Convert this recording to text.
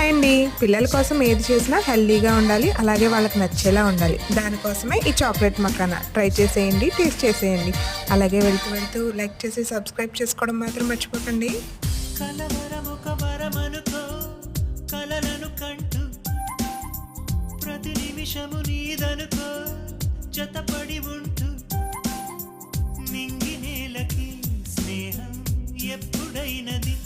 Hi అండి. పిల్లల కోసం ఏది చేసినా హెల్దీగా ఉండాలి, అలాగే వాళ్ళకి నచ్చేలా ఉండాలి. దానికోసమే ఈ చాక్లెట్ మకానా ట్రై చేసేయండి, టేస్ట్ చేసేయండి. అలాగే వెళ్తూ వెళ్తూ లైక్ చేసి సబ్స్క్రైబ్ చేసుకోవడం మాత్రం మర్చిపోకండి. కలవరమొక వరమనుకో, కలలను కంటూ ప్రతి నిమిషము నీదనుకో, జతపడి ఉంటూ నింగి నేలకి స్నేహం ఎప్పుడైనది.